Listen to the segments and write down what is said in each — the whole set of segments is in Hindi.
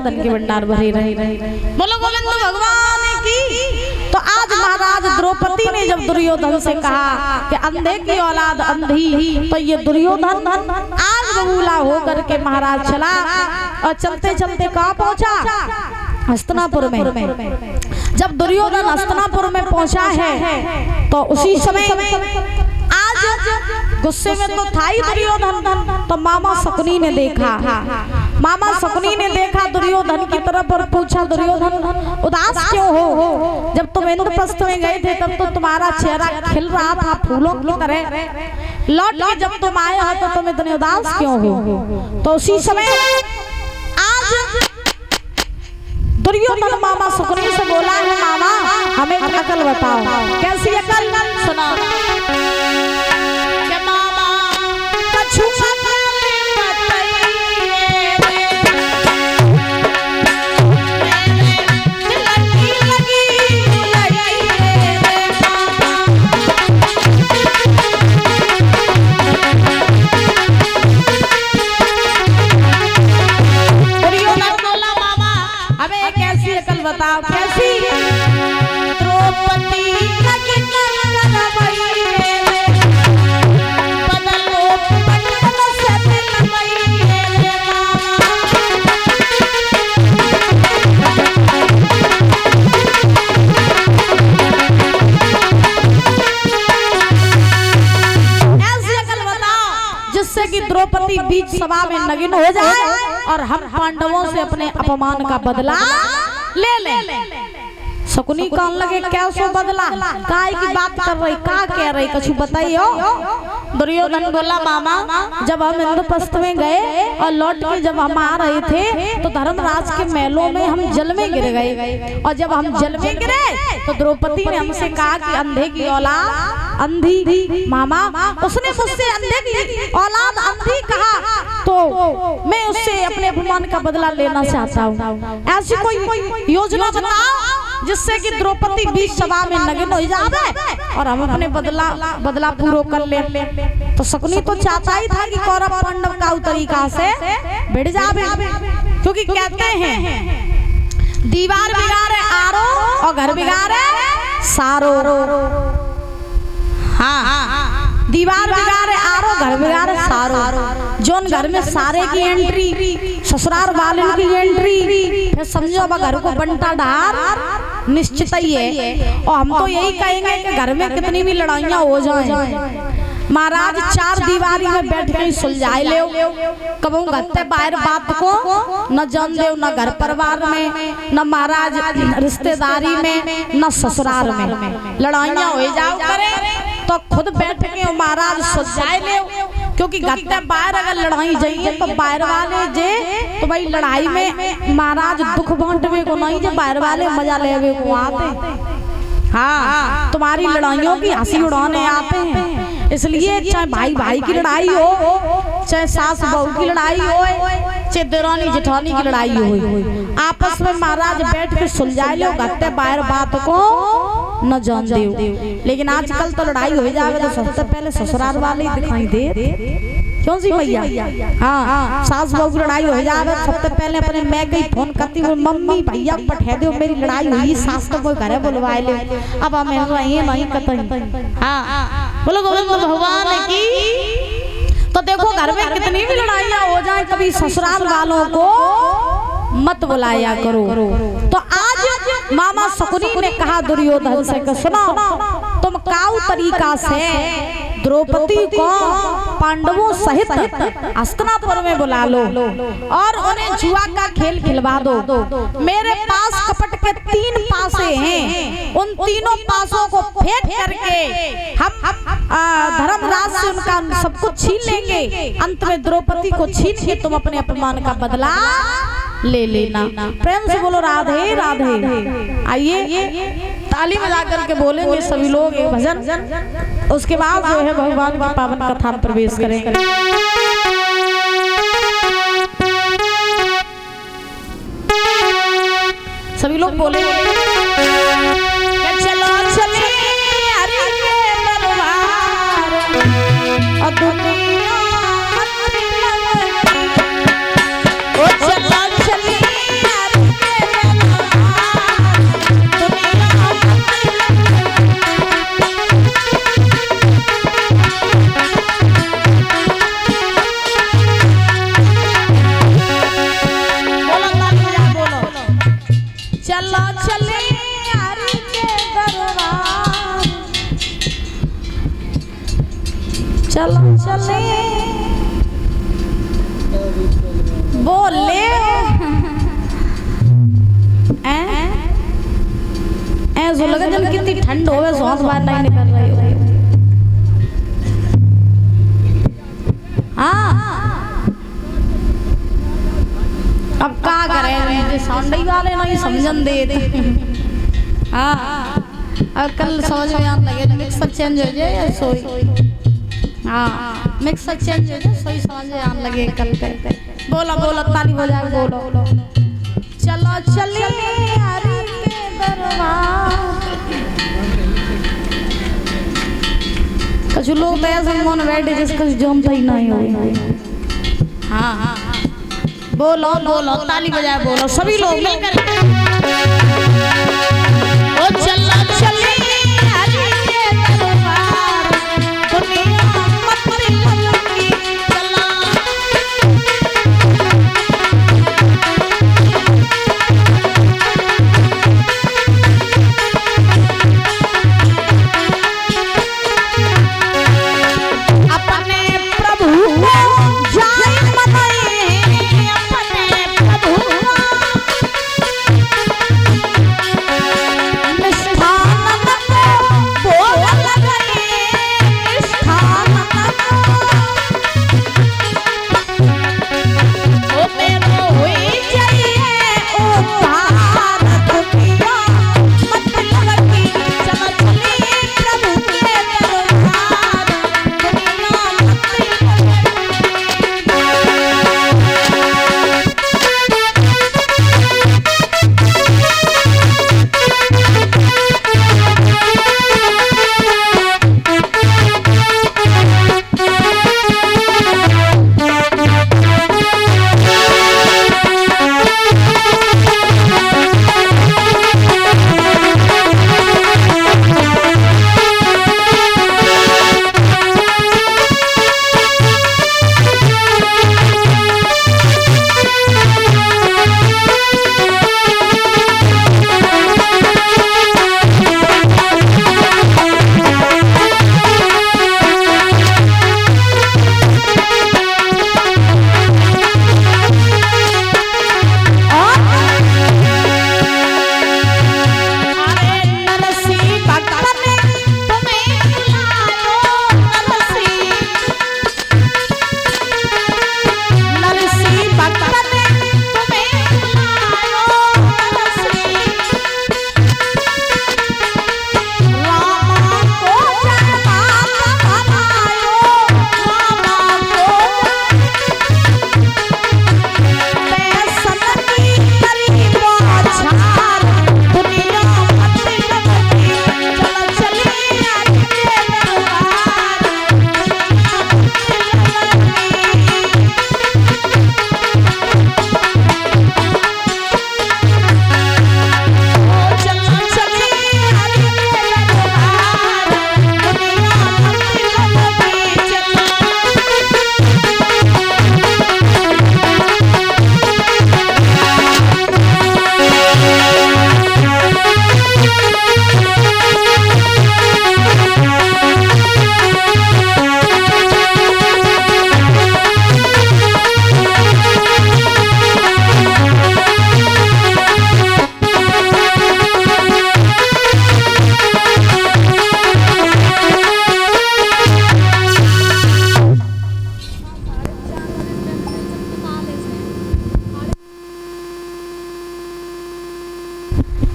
धन के भंडार भरे रहे। बोलो गोविंद भगवान की। तो आज महाराज द्रौपदी ने जब दुर्योधन से कहा कि अंधे की औलाद अंधी, तो ये दुर्योधन आग बबूला होकर के महाराज चला और चलते चलते कहाँ पहुंचा? हस्तिनापुर में। जब दुर्योधन हस्तिनापुर में पहुंचा है तो उसी समय आज गुस्से में तो था ही दुर्योधन, तो मामा शकुनी ने देखा। मामा शकुनी ने देखा दुर्योधन की तरफ और पूछा, दुर्योधन उदास क्यों हो? जब तुम इंद्रप्रस्थ में गए थे तब तो तुम्हारा चेहरा खिल रहा था फूलों की तरह, लौट के जब तुम आए हो तो तुम इतने उदास क्यों हो? तो उसी समय आज दुर्योधन मामा शकुनी से बोला है, मामा हमें अकल बताओ। कैसी अकल? सुना कि मामा कछुआ बताओ कैसी? द्रौपदी जिससे कि द्रौपदी बीच सभा में नगिन हो जाए और हम पांडवों से अपने अपमान का बदला ले ले। शकुनी कहने लगे, क्या सो बदला? काय की बात कर रही, का कह रही, कुछ बताइयो। दुर्योधन बोला, मामा जब हम इंद्रप्रस्थ में गए और लौट के जब हम आ रहे थे तो धर्मराज के महलों में हम जल में गिर गए, और जब हम जल में गिरे तो द्रौपदी ने हमसे कहा कि अंधे की औलाद अंधी। मामा उसने मुझसे अंधे की औलाद अंधी कहा तो मैं उससे अपने अपमान का बदला लेना चाहता हूँ। ऐसी कोई योजना बनाओ जिससे कि द्रौपदी बीच सभा में नगिन हो जाए और हम अपने बदला पूरा कर ले। तो शकुनी तो चाहता ही था कि कौरव पांडव का तरीका से भिड़ जावे, क्योंकि कहते हैं दीवार बिगाड़े आरो और घर बिगाड़े सारो। हाँ, दीवार बिगाड़े आरो घर बिगाड़े सारो। जोन घर में सारे की एंट्री, ससुराल वाले की एंट्री, फिर समझो अब घर को बंटा ढार निश्चित ही है। और हम तो यही कहेंगे कि घर में कितनी भी लड़ाइयाँ हो जाएं, महाराज चार दीवारी में बैठ के सुलझाए ले। कबू घरते बाहर बात को न जान दे, न घर परिवार में, न महाराज रिश्तेदारी में, न ससुराल में। लड़ाइयाँ हो जाओ करे तो खुद बैठ के महाराज सुलझाए ले, क्योंकि घरते बाहर अगर लड़ाई जाइए तो बाहर वाले जे तो भाई लड़ाई में महाराज दुख बांटवे को नहीं, जो बाहर वाले मजा लेवे को आते। हाँ, तुम्हारी लड़ाइयों की हंसी उड़ाने आते हैं। इसलिए चाहे भाई भाई की लड़ाई हो, चाहे सास बहू की लड़ाई हो, चाहे देरानी जेठानी की लड़ाई हो, आपस में महाराज बैठ के सुलझाए लो, घरते बाहर बात को न जान दे। लेकिन आजकल तो लड़ाई हो जाएगा तो सबसे पहले ससुराल वाले दिखाई दे। क्यों जी भैया? हाँ, सास बहू की लड़ाई हो जाए सबसे पहले अपने मैं गई फोन करती हूँ, मम्मी भैया पठे दो मेरी लड़ाई हुई, सास तो कोई घरे बुलवाए ले, अब हम नहीं कतई। हाँ, बोलो गोविंद भगवान की। तो देखो घर में कितनी भी लड़ाइयाँ हो जाए कभी ससुराल वालों को मत बुलाया करो। तो आज मामा शकुनी ने कहा दुर्योधन से कि सुनो, तुम काऊ तरीका से द्रौपदी को पांडवों सहित हस्तिनापुर में बुला लो और उन्हें जुआ का खेल खिलवा दो। मेरे पास कपट के 3 पासे हैं, उन तीनों पासों को फेंक करके हम धर्मराज से उनका सब कुछ छीन लेंगे, अंत में द्रौपदी को छीन के तुम अपने अपमान का बदला ले लेना। प्रेम से बोलो राधे राधे। आइए ताली बजा करके बोलेंगे सभी लोग एक भजन, उसके बाद जो है भगवान की पावन कथा में प्रवेश करेंगे। सभी लोग बोलेंगे चलो चले हरि के दरबार और दुनिया ओ चलो चले चलो चले हरि के दरबार, चलो चले बोले ऐसा लगा जब कितनी ठंड होवे सांस बाहर नहीं निकल रही हो। हाँ अब क्या करें, साउंड वाले नहीं समझन देते। हाँ अब कल समझ में आने लगे, मिक्सर चेंज हो जाए सोई। हाँ मिक्सर चेंज हो जाए सोई समझ में आने लगे कल पे। बोला बोला ताली बजा बोलो, चलो चलिए हरि के दरबार। कुछ लोग तो ऐसे मन बैठे जिसका जमता ही नहीं हो। हाँ हाँ बोलो बोलो ताली बजाए बोलो सभी लोग मिलकर। ओ चलो चले हरि के दरबार, दुनिया मतलब की चला। अपने प्रभु जाय मनाए, अपने प्रभु निष्ठान को बोल गए, निष्ठान ओ मेरो हुई जाइए ओ भारत दुनिया मतलब की चलो चले प्रभु के दरबार, दुनिया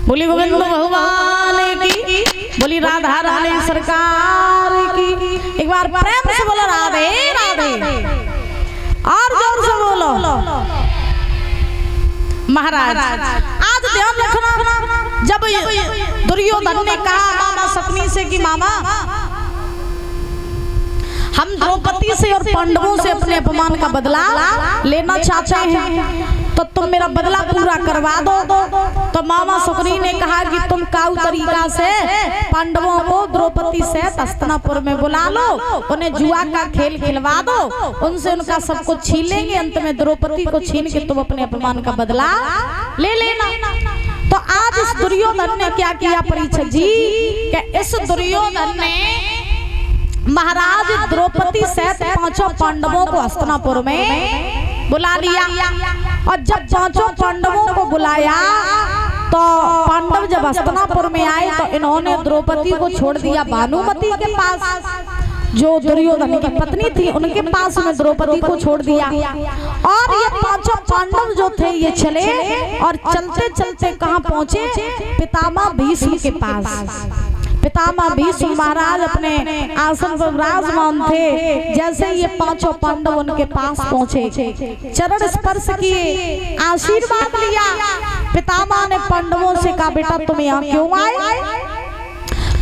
बोली गोविंद भगवान की, बोली राधा रानी सरकार की। एक बार प्रेम से बोलो राधे राधे, और जोर से बोलो महाराज। आज ध्यान रखना, जब दुर्योधन ने कहा मामा सकनी से कि मामा हम द्रौपदी से और पांडवों से अपने अपमान का बदला लेना चाहते हैं, तो तुम मेरा बदला पूरा करवा दो। तो मामा सुकनी ने कहा कि तुम काऊ तरीका से पांडवों को द्रौपदी से हस्तिनापुर में बुला लो, उन्हें जुआ का खेल खिलवा दो, उनसे उनका सब कुछ छीन लेंगे, अंत में द्रौपदी को छीन के तुम अपने अपमान का बदला ले लेना। तो आज इस दुर्योधन ने क्या किया परीक्षित जी कि इस दुर्योधन ने महाराज द्रौपदी सहित पांचों पांडवों को हस्तिनापुर में बुला लिया। और जब पांचों पांडवों को बुलाया तो पांडव जब हस्तिनापुर में आए तो इन्होंने द्रौपदी को छोड़ दिया भानुमति के पास, जो दुर्योधन की पत्नी थी उनके पास में द्रौपदी को छोड़ दिया। और ये पांचों पांडव जो थे ये चले और चलते चलते कहाँ पहुंचे, पितामह भीष्म के पास। पितामह भीष्म महाराज अपने आसन पर विराजमान थे। जैसे ये पांचों पांडव उनके पास पहुंचे, चरण स्पर्श किए, आशीर्वाद लिया। पितामह ने पांडवों से कहा बेटा तुम यहाँ क्यों आए?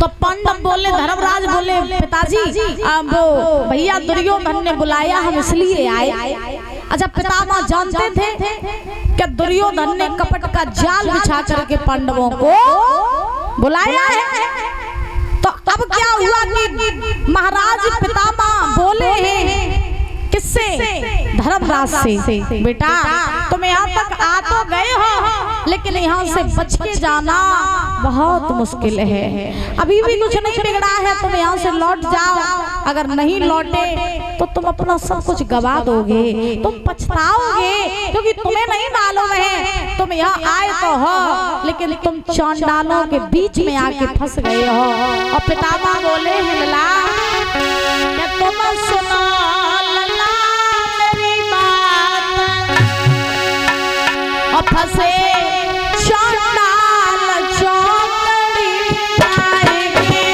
तो पांडव बोले, धर्मराज बोले पिताजी वो भैया दुर्योधन ने बुलाया, हम इसलिए आए। अच्छा, पितामह जानते थे कि दुर्योधन ने कपट का जाल बिछा करके पांडवों को बुलाया है। तो अब क्या हुआ कि महाराज पितामह बोले हैं किससे? धर्मराज से, बेटा तुम यहाँ तक आ तो गए हो लेकिन यहाँ से बच के जाना बहुत मुश्किल है। अभी भी कुछ नहीं बिगड़ा है, तुम यहाँ से लौट जाओ। अगर नहीं लौटे तो तुम अपना सब कुछ गवा दोगे, तुम पछताओगे, क्योंकि तुम्हें नहीं मालूम है तुम यहाँ आए तो हो लेकिन तुम चांडालों के बीच में आके फंस गए हो। और पितामह बोले हिला कि तुम सुनो लला मेरी बात, और फंसे चांडाल चौकड़ी आएगी।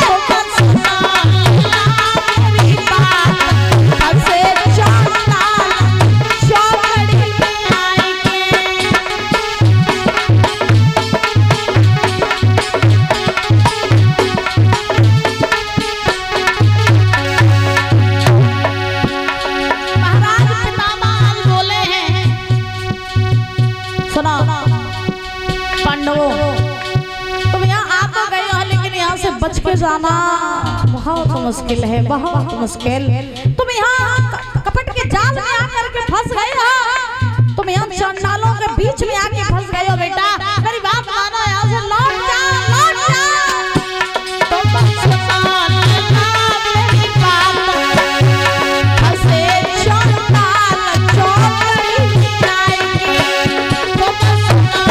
तुम सुनो लला मेरी बात, फंसे चांडाल चौकड़ी आएगी। पांडवों तुम यहाँ आ तो गए हो लेकिन यहाँ से बच के जाना बहुत मुश्किल है, बहुत मुश्किल। तुम यहाँ कपट के जाल में आकर के फंस गए हो, तुम यहाँ चांडालों के बीच में आके फंस गए हो। बेटा मेरी बात मानो, यहाँ से लौट जाओ, लौट जाओ। तुम सुनो मेरी बात, फंसे चांडाल चौकड़ी आएगी। तुम सुनो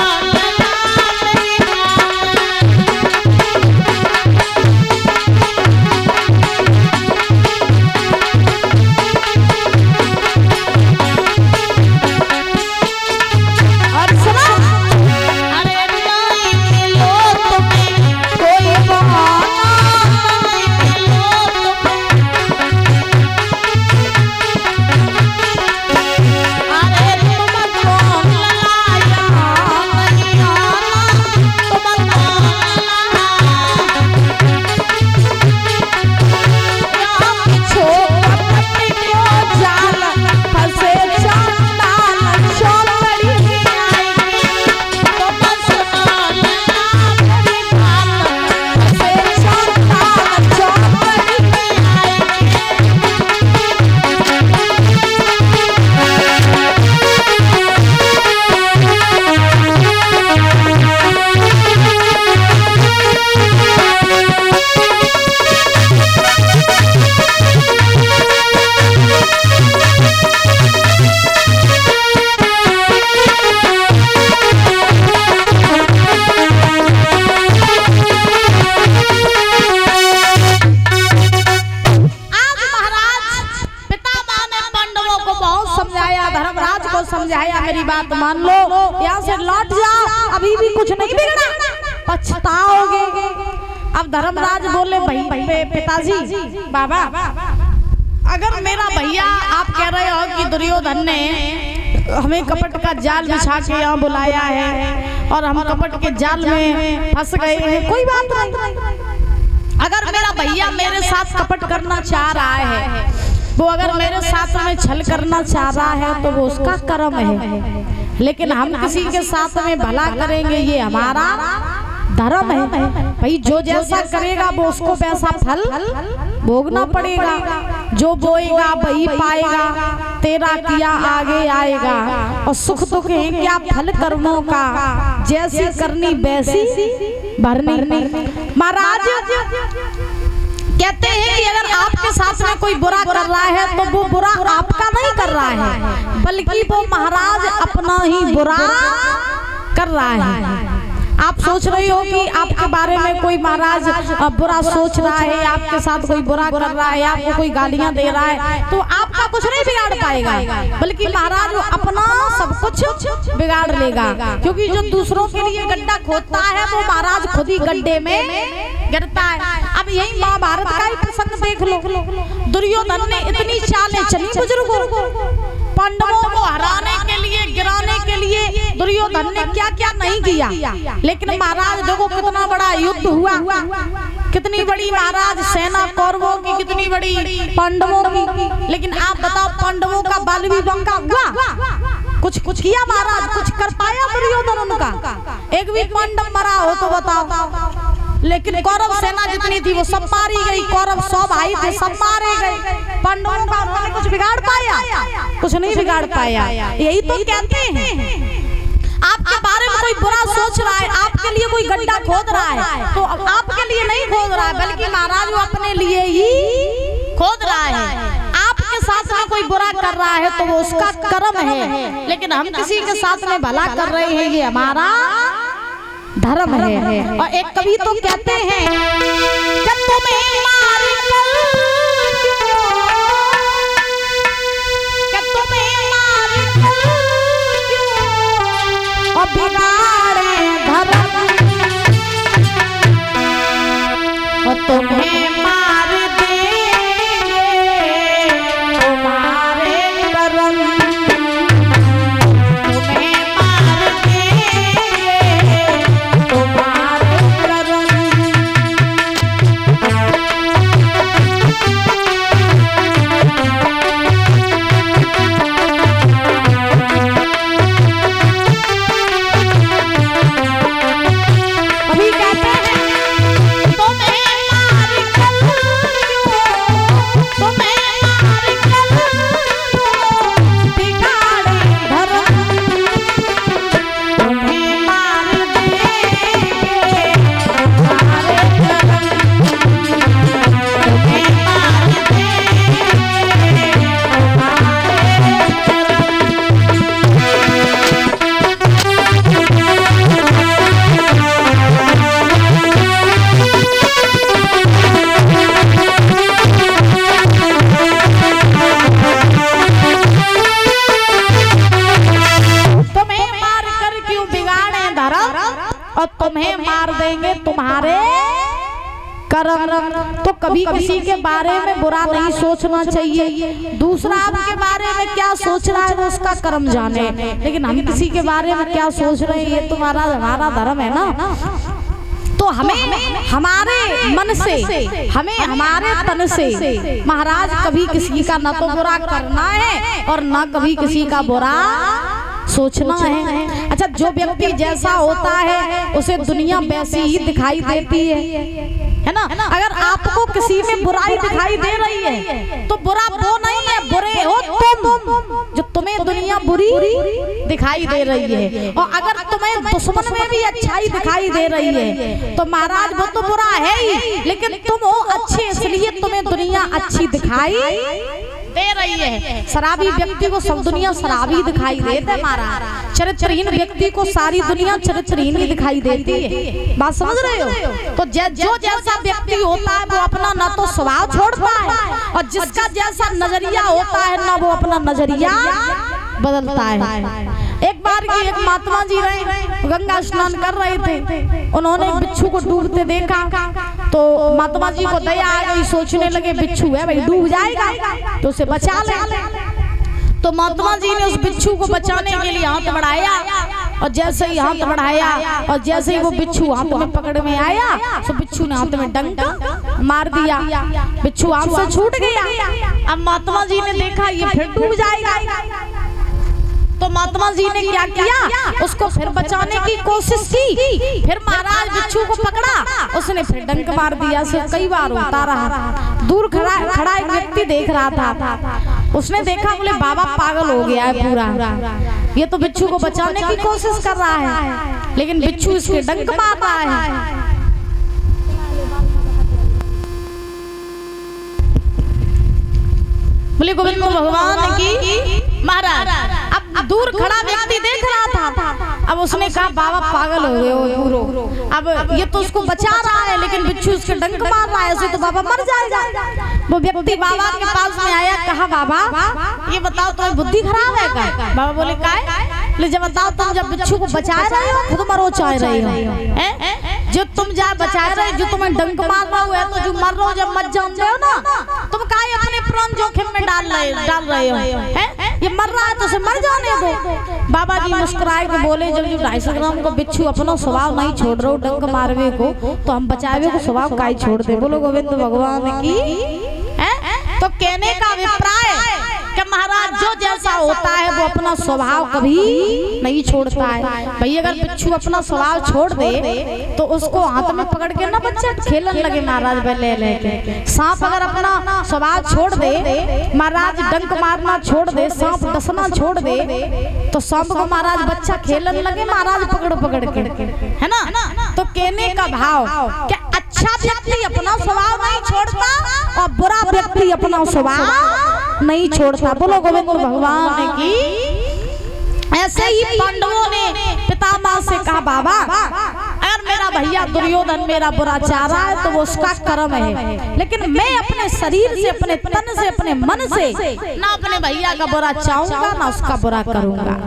समझाया, मेरी बात मान लो, यहाँ से लौट जाओ, अभी भी कुछ नहीं बिगड़ा, पछताओगे। अब धर्मराज बोले भाई पिताजी बाबा, अगर मेरा भैया आप कह रहे हो कि दुर्योधन ने हमें कपट का जाल बिछा के यहाँ बुलाया है और हम कपट के जाल में फंस गए हैं, कोई बात नहीं। अगर मेरा भैया मेरे साथ कपट करना चाह रहा है, वो अगर मेरे साथ में छल करना चाह रहा है तो वो उसका कर्म है, लेकिन हम किसी के साथ में भला करेंगे ये हमारा धर्म है। भाई जो जैसा करेगा वो उसको वैसा फल भोगना पड़ेगा, जो बोएगा वही पाएगा। तेरा किया आगे आएगा, और सुख दुख है क्या फल कर्मों का, जैसी करनी वैसी भरनी। महाराज कहते हैं कि अगर आपके साथ में कोई बुरा कर रहा है तो वो बुरा आपका नहीं कर रहा है, बल्कि वो महाराज अपना ही बुरा कर रहा है। आप सोच रहे हो कि आपके बारे में कोई महाराज बुरा सोच रहा है, आपके साथ कोई बुरा कर रहा है, आपको कोई गालियां दे रहा है, तो आपका कुछ नहीं बिगाड़ पाएगा, बल्कि महाराज अपना सब कुछ बिगाड़ लेगा। क्योंकि जो दूसरों के लिए गड्ढा खोदता है वो महाराज खुद ही गड्ढे में गिरता है। अब यही महाभारत का ही प्रसंग देख लो। दुर्योधन ने इतनी चालें चली बुजुर्गों, पांडवों को हराने के लिए, गिराने के लिए दुर्योधन ने क्या क्या नहीं किया, लेकिन महाराज देखो कितना बड़ा युद्ध हुआ, कितनी बड़ी महाराज सेना कौरवों की, कितनी बड़ी पांडवों की। लेकिन आप बताओ पांडवों का बल भी बंका हुआ? कुछ किया महाराज? कुछ कर पाया दुर्योधन उनका? एक भी पांडव मरा हो तो बताओ। लेकिन कौरव सेना जितनी थी वो सब मारी गई, कौरव 100 भाई थे सब मारे गए। पांडवों का उन्होंने कुछ बिगाड़ पाया? कुछ नहीं बिगाड़ पाया। यही तो कहते हैं आपके बारे में कोई बुरा सोच रहा है, आपके लिए कोई गड्ढा खोद रहा है, तो आपके लिए नहीं खोद रहा है, बल्कि महाराज वो अपने लिए ही खोद रहा है। आपके साथ में कोई बुरा कर रहा है तो वो उसका कर्म है, लेकिन हम किसी के साथ में भला कर रहे हैं, ये हमारा धर्म है। और एक कवि तो कहते हैं कि तुम्हें मार और बिगाड़े धर्म, और तुम्हें मार देंगे तुम्हारे कर्म, तुम्हें मार देंगे तुम्हारे कर्म। और तुम्हें मार देंगे तुम्हारे कर्म। तो कभी किसी के बारे में बुरा नहीं सोचना चाहिए, दूसरा आपके बारे में क्या सोच रहा है वो उसका कर्म जाने, लेकिन हम किसी के बारे में क्या सोच रहे हैं ये तुम्हारा हमारा धर्म है ना। तो हमें हमारे मन से, हमें हमारे तन से महाराज कभी किसी का ना तो बुरा करना है और ना कभी किसी का बुरा सोचना है। अच्छा, जो व्यक्ति जैसा होता है उसे दुनिया वैसी ही दिखाई देती है ना। अगर आपको किसी में बुराई दिखाई दे रही है तो बुरा वो नहीं है, बुरे हो तुम, जो तुम्हें दुनिया बुरी दिखाई दे रही है। और अगर तुम्हें दुश्मन में भी अच्छाई दिखाई दे रही है तो महाराज वो तो बुरा है ही, लेकिन तुम हो अच्छे इसलिए तुम्हें दुनिया अच्छी दिखाई दे रही है। शराबी व्यक्ति को सब दुनिया शराबी दिखाई देती है महाराज, चरित्रहीन व्यक्ति को सारी दुनिया चरित्रहीन ही दिखाई देती है। बात समझ रहे हो? तो जो जैसा व्यक्ति होता है वो अपना ना तो स्वभाव छोड़ता है, और जिसका जैसा नजरिया होता है ना वो अपना नजरिया बदलता है। एक बार की एक महात्मा जी रहे, गंगा स्नान कर रहे थे, उन्होंने बिच्छू को डूबते देखा तो महात्मा जी को दया आ गई, सोचने लगे बिच्छू है भाई डूब जाएगा तो उसे बचा ले। तो महात्मा जी ने उस बिच्छू को बचाने के लिए हाथ बढ़ाया, और जैसे ही हाथ बढ़ाया और जैसे ही वो बिच्छू हाथ में पकड़ में आया तो बिच्छू ने हाथ में डंक मार दिया, बिच्छू हाथ से छूट गया। अब महात्मा जी ने देखा ये फिर डूब जाएगा, तो महात्मा जी ने क्या किया, उसको फिर बचाने की कोशिश की। फिर महाराज बिच्छू को पकड़ा, उसने फिर डंक मार दिया। से कई बार होता रहा। दूर खड़ा एक व्यक्ति देख रहा था, उसने देखा, बोले बाबा पागल हो गया है पूरा, ये तो बिच्छू को बचाने की कोशिश कर रहा है, लेकिन बिच्छू इसके डंक मार रहा है। बोले गोविंद भगवान की। महाराज अब दूर खड़ा व्यक्ति देख रहा था, अब उसने कहा बाबा पागल हो गए हो पूरो, अब ये तो उसको बचा रहा है, लेकिन बिच्छू उसके डंक मार रहा है, उसे तो बाबा मर जाएगा। वो व्यक्ति बाबा के पास में आया, कहा बाबा ये बताओ तुम्हें बुद्धि खराब है क्या? बाबा बोले काय? जब बताओ तुम जब बिच्छू को बचा रहे हो खुद मरो चाह रहे हो, जो तुम जा बचा रहे, जो तुम्हें डंक मार रहा है, तो जो मर रहे हो जब मत जान जाओ ना, तुम काहे अपने प्राण जोखिम में डाल रहे हो, ये मर रहा है तो उसे मर जाने दो। बाबा जी मुस्कुराए के बोले, जब जो 250 ग्राम को बिच्छू अपना स्वभाव नहीं छोड़ रहे हो डंक मारवे को, तो हम बचावे को स्वभाव काहे छोड़ दे। बोलो गोविंद भगवान की। तो कहने का अभिप्राय कि महाराज जो जैसा होता है वो अपना स्वभाव कभी नहीं छोड़ता है। भाई अगर बिच्छू अपना स्वभाव छोड़ दे तो उसको हाथ में पकड़ के ना बच्चे खेलन लगे महाराज ले लेके। सांप अगर अपना स्वभाव छोड़ दे, महाराज डंक मारना छोड़ दे, सांप डसना छोड़ दे, तो सांप को महाराज बच्चा खेलन लगे महाराज पकड़ पकड़ के, है ना। तो कहने का भाव क्या अच्छा व्यक्ति अपना स्वभाव नहीं छोड़ता और बुरा व्यक्ति अपना स्वभाव नहीं छोड़ता। बोलो गोविंद भगवान की। ऐसे ही पांडवों ने पितामह से कहा बाबा अगर मेरा भैया दुर्योधन मेरा बुरा चाह रहा है तो वो उसका कर्म है, लेकिन मैं अपने शरीर से, अपने तन से, अपने मन से ना अपने भैया का बुरा चाहूंगा ना उसका बुरा करूंगा।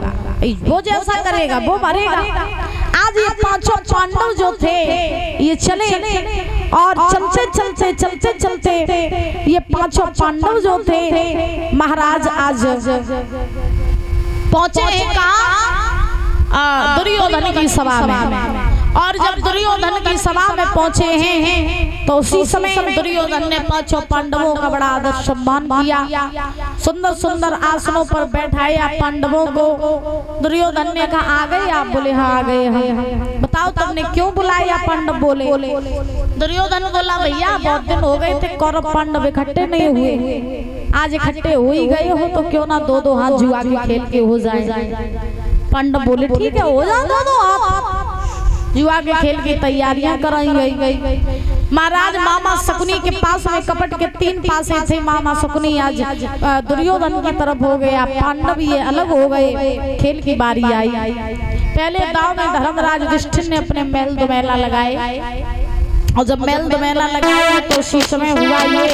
वो जैसा करेगा वो मरेगा। आज ये पांचों पांडव जो थे ये चले और चलते ये पांचों पांडव जो थे महाराज आज पहुंचे हैं कहाँ? दुर्योधन की सभा में। और जब दुर्योधन की सभा में पहुंचे हैं तो उसी समय दुर्योधन ने पांचों पांडवों का बड़ा आदर सम्मान किया, सुंदर सुंदर आसनों पर बैठाया पांडवों को। दुर्योधन ने कहा आ गए आप? बोले हाँ आ गए हैं। बताओ तुमने क्यों बुलाया? पांडव बोले। दुर्योधन बोला भैया बहुत दिन हो गए थे कौरव पांडव इकट्ठे नहीं हुए, आज इकट्ठे हो ही गए हो तो क्यों ना दो हाथ जुआ के खेल के हो जाए। पांडव बोले ठीक है हो जाए दो आप। जुआ के खेल की तैयारियां कराई गई। महाराज मामा शकुनी के पास में कपट के 3 पासे थे। मामा शकुनी आज दुर्योधन की तरफ हो गया, पांडव ये अलग हो गए। खेल की बारी आई। पहले गांव में धर्मराज युधिष्ठिर ने अपने मेल दुमेला लगाए, और जब मेल दुमेला लगाया तो उसी समय हुआ ये